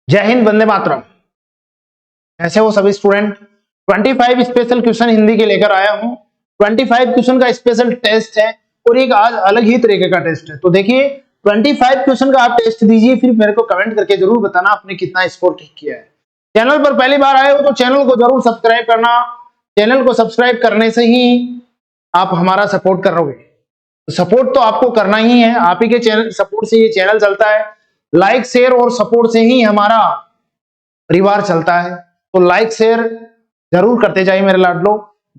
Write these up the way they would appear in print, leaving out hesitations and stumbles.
जय हिंद, वंदे मातरम। ऐसे हो सभी स्टूडेंट। 25 स्पेशल क्वेश्चन हिंदी के लेकर आया हूं। 25 क्वेश्चन का स्पेशल टेस्ट है और एक आज अलग ही तरीके का टेस्ट है। तो देखिए 25 क्वेश्चन का आप टेस्ट दीजिए, फिर मेरे को कमेंट करके जरूर बताना आपने कितना स्कोर ठीक किया है। चैनल पर पहली बार आए हो तो चैनल को जरूर सब्सक्राइब करना। चैनल को सब्सक्राइब करने से ही आप हमारा सपोर्ट करोगे। सपोर्ट तो आपको करना ही है, आप ही के चैनल सपोर्ट से ये चैनल चलता है। लाइक शेयर और सपोर्ट से ही हमारा परिवार चलता है। तो लाइक शेयर जरूर करते जाइए मेरे लाडलो।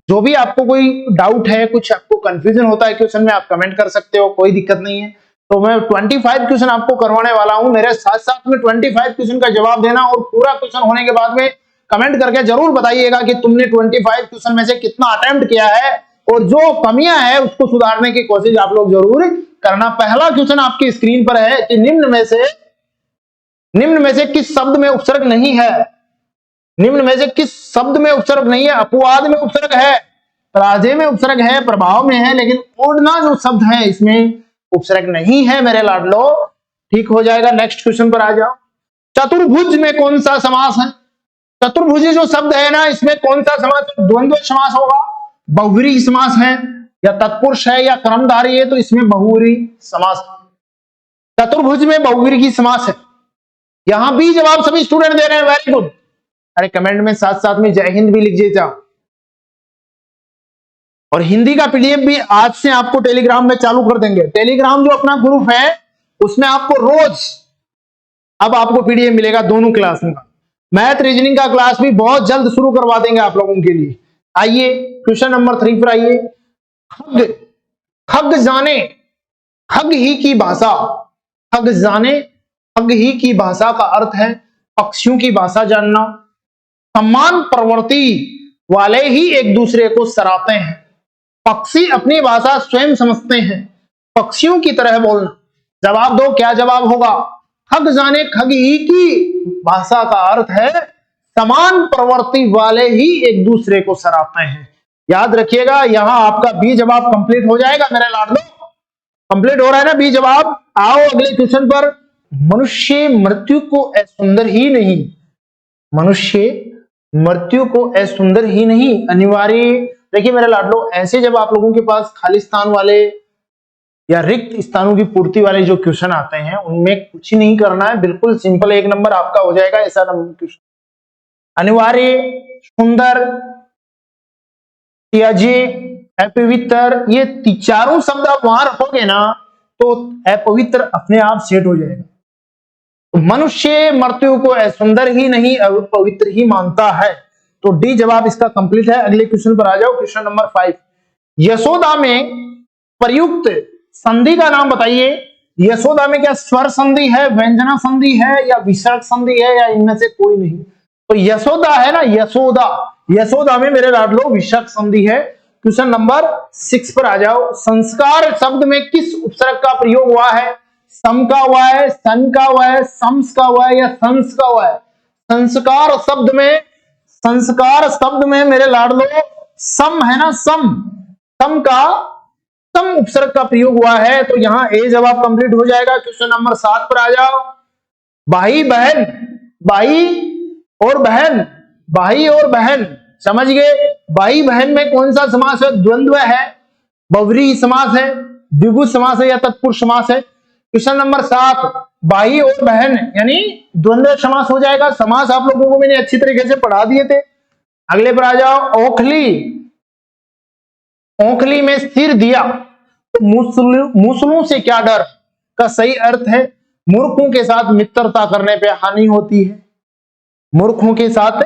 जो भी आपको कोई डाउट है, कुछ आपको कंफ्यूजन होता है क्वेश्चन में, आप कमेंट कर सकते हो, कोई दिक्कत नहीं है। तो मैं 25 क्वेश्चन आपको करवाने वाला हूं। मेरे साथ साथ में 25 क्वेश्चन का जवाब देना और पूरा क्वेश्चन होने के बाद में कमेंट करके जरूर बताइएगा कि तुमने 25 क्वेश्चन में से कितना अटेम्प्ट किया है और जो कमियां है उसको सुधारने की कोशिश आप लोग जरूर करना। पहला क्वेश्चन आपकी स्क्रीन पर है कि निम्न में से किस शब्द में उपसर्ग नहीं है। निम्न में से किस शब्द में उपसर्ग नहीं है। अपवाद में उपसर्ग है, पराजय में उपसर्ग है, प्रभाव में है, लेकिन ओढ़ना जो शब्द है इसमें उपसर्ग नहीं है मेरे लाडलो। ठीक हो जाएगा। नेक्स्ट क्वेश्चन पर आ जाओ। चतुर्भुज में कौन सा समास है। चतुर्भुजी जो शब्द है ना, इसमें कौन सा समास, द्वंद्व समास होगा, बहुव्रीहि समास है, या तत्पुरुष है, या कर्मधारय है, तो इसमें बहुव्रीहि समास। चतुर्भुज में बहुव्रीहि समास है। यहां भी जवाब सभी स्टूडेंट दे रहे हैं, वेरी गुड। अरे कमेंट में साथ साथ में जय हिंद भी लिख दीजिए। और हिंदी का पीडीएफ भी आज से आपको टेलीग्राम में चालू कर देंगे। टेलीग्राम जो अपना ग्रुप है उसमें आपको रोज अब आपको पीडीएफ मिलेगा दोनों क्लास का। मैथ रीजनिंग का क्लास भी बहुत जल्द शुरू करवा देंगे आप लोगों के लिए। आइए क्वेश्चन नंबर 3 पर आइए। खग, खग जाने खग ही की भाषा। खग जाने खग ही की भाषा का अर्थ है पक्षियों की भाषा जानना। समान प्रवृत्ति वाले ही एक दूसरे को सराहते हैं। पक्षी अपनी भाषा स्वयं समझते हैं। पक्षियों की तरह बोलना। जवाब दो, क्या जवाब होगा। खग जाने खग ही की भाषा का अर्थ है समान प्रवृत्ति वाले ही एक दूसरे को सराहते हैं। याद रखिएगा, यहां आपका बी जवाब कंप्लीट हो जाएगा मेरे लाडलो। कंप्लीट हो रहा है ना बी जवाब। आओ अगले क्वेश्चन पर। मनुष्य मृत्यु को असुंदर ही नहीं। मनुष्य मृत्यु को असुंदर ही नहीं अनिवार्य। देखिए मेरे लाडलो, ऐसे जब आप लोगों के पास खाली स्थान वाले या रिक्त स्थानों की पूर्ति वाले जो क्वेश्चन आते हैं उनमें कुछ ही नहीं करना है, बिल्कुल सिंपल 1 नंबर आपका हो जाएगा। ऐसा नंबर क्वेश्चन अनिवार्य, सुंदर, त्याज्य, अपवित्र, ये चारों शब्द आप वहां रखोगे ना तो अपवित्र अपने आप सेट हो जाएगा। तो मनुष्य मृत्यु को असुंदर ही नहीं अपवित्र ही मानता है। तो डी जवाब इसका कंप्लीट है। अगले क्वेश्चन पर आ जाओ। Question number 5। यशोदा में प्रयुक्त संधि का नाम बताइए। यशोदा में क्या स्वर संधि है, व्यंजना संधि है, या विसर्ग संधि है, या इनमें से कोई नहीं। तो यशोदा है ना, यशोदा, यशोदा में मेरे लाडलो विसर्ग संधि है। क्वेश्चन नंबर 6 पर आ जाओ। संस्कार शब्द में किस उपसर्ग का प्रयोग हुआ है। सम का हुआ है, सन का हुआ है, सम्स का हुआ है, या संस का हुआ है। संस्कार शब्द में मेरे लाडलो सम है ना, सम का सम उपसर्ग का प्रयोग हुआ है। तो यहां ए जवाब कंप्लीट हो जाएगा। क्वेश्चन नंबर 7 पर आ जाओ। भाई बहन, भाई और बहन, भाई और बहन समझ गए। भाई बहन में कौन सा समास है, द्वंद्व है, बहुव्रीहि समास है, द्विगुण समास है, या तत्पुरुष समास है। क्वेश्चन नंबर 7, भाई और बहन यानी द्वंद्व समास हो जाएगा। समास आप लोगों को मैंने अच्छी तरीके से पढ़ा दिए थे। अगले पर आ जाओ। ओखली, ओखली में सिर दिया तो मूसलों से क्या डर का सही अर्थ है मूर्खों के साथ मित्रता करने पर हानि होती है। मूर्खों के साथ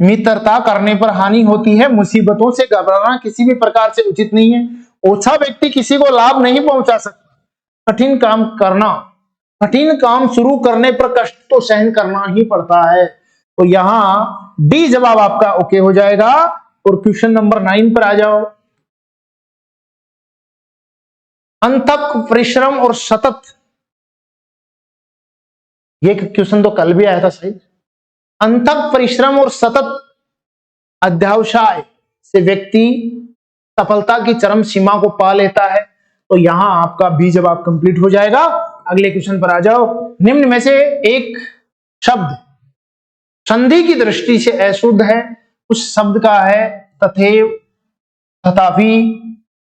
मित्रता करने पर हानि होती है। मुसीबतों से घबराना किसी भी प्रकार से उचित नहीं है। ओछा व्यक्ति किसी को लाभ नहीं पहुंचा सकता। कठिन काम शुरू करने पर कष्ट तो सहन करना ही पड़ता है। तो यहां डी जवाब आपका ओके हो जाएगा। और क्वेश्चन नंबर 9 पर आ जाओ। अनथक परिश्रम और सतत, ये क्वेश्चन तो कल भी आया था सही। अनथक परिश्रम और सतत अध्यावसाय से व्यक्ति सफलता की चरम सीमा को पा लेता है। तो यहां आपका बी जवाब कंप्लीट हो जाएगा। अगले क्वेश्चन पर आ जाओ। निम्न में से एक शब्द संधि की दृष्टि से अशुद्ध है। उस शब्द का है तथैव, तथापि,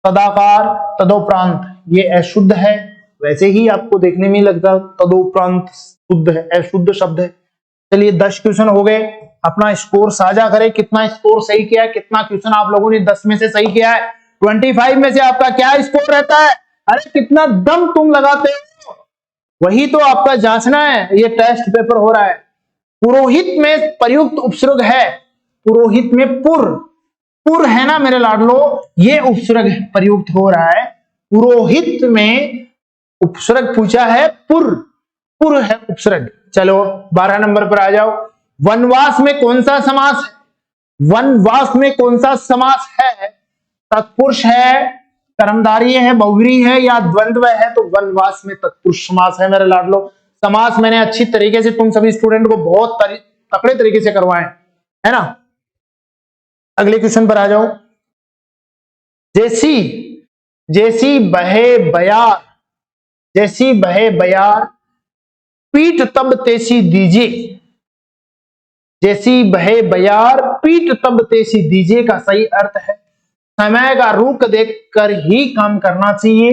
तदाकार, तदोपरांत, ये अशुद्ध है। वैसे ही आपको देखने में लगता तदोपरांत शुद्ध है, अशुद्ध शब्द है। चलिए 10 क्वेश्चन हो गए। अपना स्कोर साझा करें, कितना स्कोर सही किया है, कितना क्वेश्चन आप लोगों ने 10 में से सही किया है। 25 में से आपका क्या स्कोर रहता है? अरे कितना दम तुम लगाते हो, वही तो आपका जांचना है। ये टेस्ट पेपर हो रहा है। पुरोहित में प्रयुक्त उपसर्ग है, पुरोहित में पुर है ना मेरे लाडलो, ये उपसर्ग प्रयुक्त हो रहा है। पुरोहित में उपसर्ग पूछा है, पुर है उपसर्ग। चलो 12 नंबर पर आ जाओ। वनवास में कौन सा समास है? वनवास में कौन सा समास है? तत्पुरुष है, कर्मधारय है, बहुव्रीहि है या द्वंद्व है? तो वनवास में तत्पुरुष समास है मेरे लाडलो। समास मैंने अच्छी तरीके से तुम सभी स्टूडेंट को बहुत तकड़े तरीके से करवाए है ना। अगले क्वेश्चन पर आ जाओ। जैसी बहे बयार, जैसी बहे बयार, पीठ तब तेसी दीजिए। जैसी बहे बयार, पीठ तब तेसी दीजिए का सही अर्थ है समय का रुख देखकर ही काम करना चाहिए।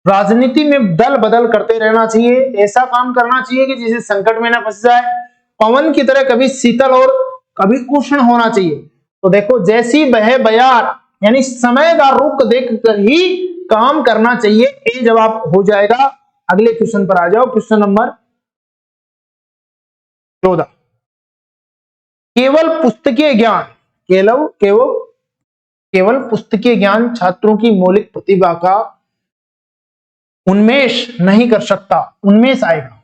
राजनीति में दल बदल करते रहना चाहिए। ऐसा काम करना चाहिए कि जिसे संकट में ना फंस जाए। पवन की तरह कभी शीतल और कभी उष्ण होना चाहिए। तो देखो जैसी बहे बयार यानी समय का रुख देखकर ही काम करना चाहिए, ये जवाब हो जाएगा। अगले क्वेश्चन पर आ जाओ। Question number 14। केवल पुस्तकीय ज्ञान, केवल पुस्तकीय ज्ञान छात्रों की मौलिक प्रतिभा का उन्मेष नहीं कर सकता। उन्मेष आएगा,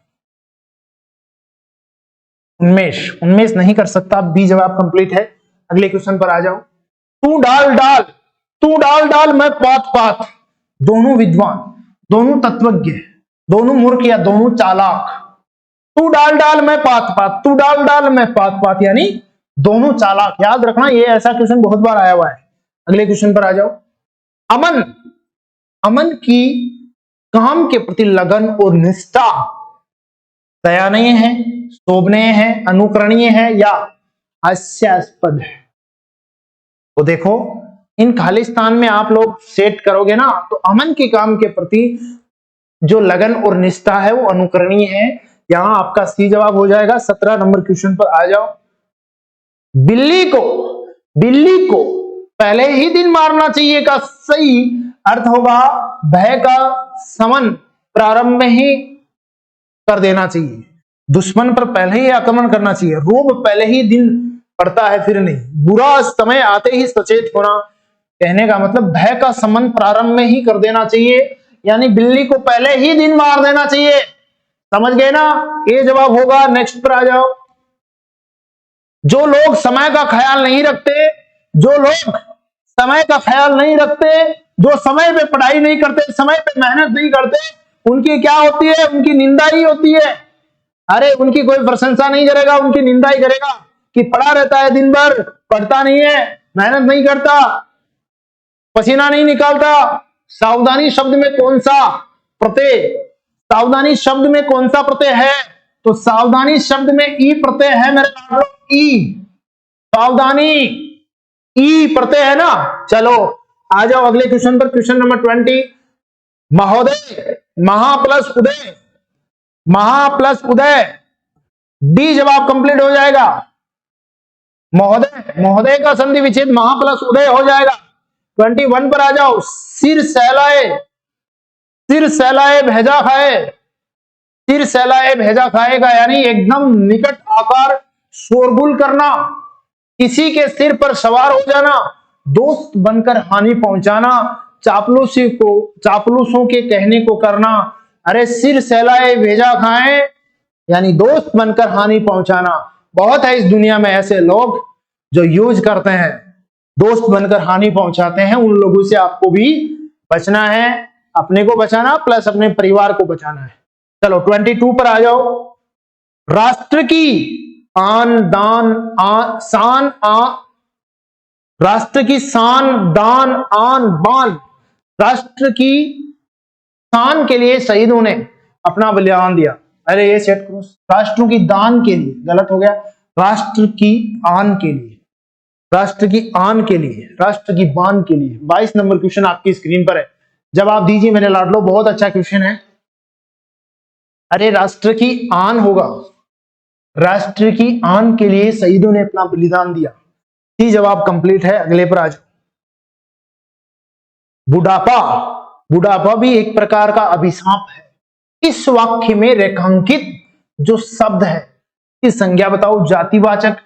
उन्मेष नहीं कर सकता। बी जवाब कंप्लीट है। अगले क्वेश्चन पर आ जाओ। तू डाल डाल मैं पात पात, दोनों विद्वान, दोनों तत्वज्ञ, दोनों मूर्ख या दोनों चालाक। तू डाल मैं पात पात, तू डाल मैं पात पात यानी दोनों चालाक। याद रखना, ये ऐसा क्वेश्चन बहुत बार आया हुआ है। अगले क्वेश्चन पर आ जाओ। अमन की काम के प्रति लगन और निष्ठा दयनीय है, शोभनीय है, अनुकरणीय है या हास्यास्पद है? तो देखो इन खालिस्तान में आप लोग सेट करोगे ना, तो अमन के काम के प्रति जो लगन और निष्ठा है वो अनुकरणीय है। यहां आपका सी जवाब हो जाएगा। 17 नंबर क्वेश्चन पर आ जाओ। बिल्ली को पहले ही दिन मारना चाहिए का सही अर्थ होगा भय का शमन प्रारंभ में ही कर देना चाहिए। दुश्मन पर पहले ही आक्रमण करना चाहिए। रोब पहले ही दिन पड़ता है फिर नहीं। बुरा समय आते ही सचेत होना, कहने का मतलब भय का शमन प्रारंभ में ही कर देना चाहिए, यानी बिल्ली को पहले ही दिन मार देना चाहिए। समझ गए ना? ये जवाब होगा। नेक्स्ट पर आ जाओ। जो लोग समय का ख्याल नहीं रखते, जो समय पे पढ़ाई नहीं करते, समय पे मेहनत नहीं करते, उनकी क्या होती है? उनकी निंदा ही होती है। अरे उनकी कोई प्रशंसा नहीं करेगा, उनकी निंदा ही करेगा कि पढ़ा रहता है, दिन भर पढ़ता नहीं है, मेहनत नहीं करता, पसीना नहीं निकालता। सावधानी शब्द में कौन सा प्रत्यय है? तो सावधानी शब्द में ई प्रत्यय है मेरे लाडलो। ई, सावधानी ई प्रत्यय है ना। चलो आ जाओ अगले क्वेश्चन पर। Question number 20। महोदय, महा प्लस उदय, डी जवाब कंप्लीट हो जाएगा। महोदय का संधि विच्छेद महा प्लस उदय हो जाएगा। 21 पर आ जाओ। सिर सहलाए भेजा खाएगा यानी एकदम निकट आकार, शोरगुल करना, किसी के सिर पर सवार हो जाना, दोस्त बनकर हानि पहुंचाना, चापलूसों के कहने को करना। अरे सिर सहलाए भेजा खाए यानी दोस्त बनकर हानि पहुंचाना। बहुत है इस दुनिया में ऐसे लोग जो यूज करते हैं, दोस्त बनकर हानि पहुंचाते हैं। उन लोगों से आपको भी बचना है, अपने को बचाना प्लस अपने परिवार को बचाना है। चलो 22 पर आ जाओ। राष्ट्र की शान दान आन बान, राष्ट्र की शान के लिए शहीदों ने अपना बलिदान दिया। अरे ये सेट करो, राष्ट्रों की दान के लिए, गलत हो गया, राष्ट्र की आन के लिए, राष्ट्र की आन के लिए, राष्ट्र की बान के लिए। 22 नंबर क्वेश्चन आपकी स्क्रीन पर है, जवाब दीजिए मेरे लाडलो, बहुत अच्छा क्वेश्चन है। अरे राष्ट्र की आन होगा, राष्ट्र की आन के लिए शहीदों ने अपना बलिदान दिया। ये जवाब कंप्लीट है। अगले पर आ जाओ। बुढ़ापा, बुढ़ापा भी एक प्रकार का अभिशाप है। इस वाक्य में रेखांकित जो शब्द है की संज्ञा बताओ, जातिवाचक,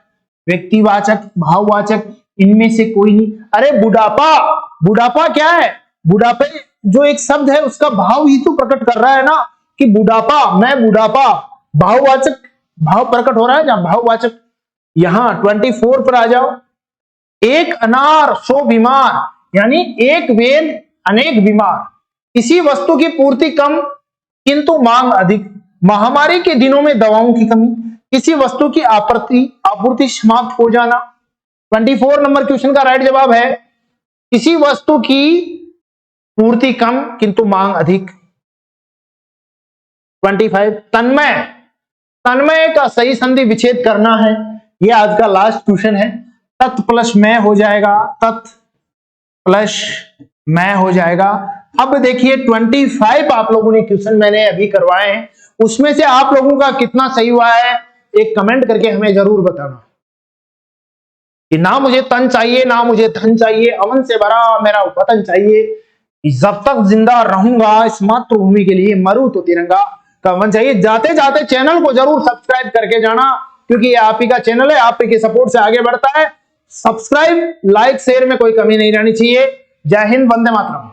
व्यक्तिवाचक, भाववाचक, इनमें से कोई नहीं। अरे बुढ़ापा, बुढ़ापा क्या है? बुढ़ापे जो एक शब्द है उसका भाव ही तो प्रकट कर रहा है ना, कि बुढ़ापा, मैं बुढ़ापा, भाववाचक, भाव प्रकट हो रहा है जहां भाववाचक। यहां 24 पर आ जाओ। एक अनार सो बीमार, यानी एक वेद अनेक बीमार। किसी वस्तु की पूर्ति कम किंतु मांग अधिक। महामारी के दिनों में दवाओं की कमी, किसी वस्तु की आपूर्ति समाप्त हो जाना। 24 नंबर क्वेश्चन का राइट जवाब है किसी वस्तु की पूर्ति कम किंतु मांग अधिक। 25 तन्मय, तन्मय का सही संधि विच्छेद करना है। यह आज का लास्ट क्वेश्चन है। तत् प्लस मैं हो जाएगा, तत् प्लस मैं हो जाएगा। अब देखिए 25 आप लोगों ने क्वेश्चन मैंने अभी करवाए हैं, उसमें से आप लोगों का कितना सही हुआ है एक कमेंट करके हमें जरूर बताना। कि ना मुझे तन चाहिए, ना मुझे धन चाहिए, अमन से भरा मेरा वतन चाहिए, जब तक जिंदा रहूंगा इस मातृभूमि के लिए, मरूं तो तिरंगा का अमन चाहिए। जाते जाते चैनल को जरूर सब्सक्राइब करके जाना, क्योंकि ये आप ही का चैनल है, आप ही के सपोर्ट से आगे बढ़ता है। सब्सक्राइब, लाइक, शेयर में कोई कमी नहीं रहनी चाहिए। जय हिंद, वंदे मातरम।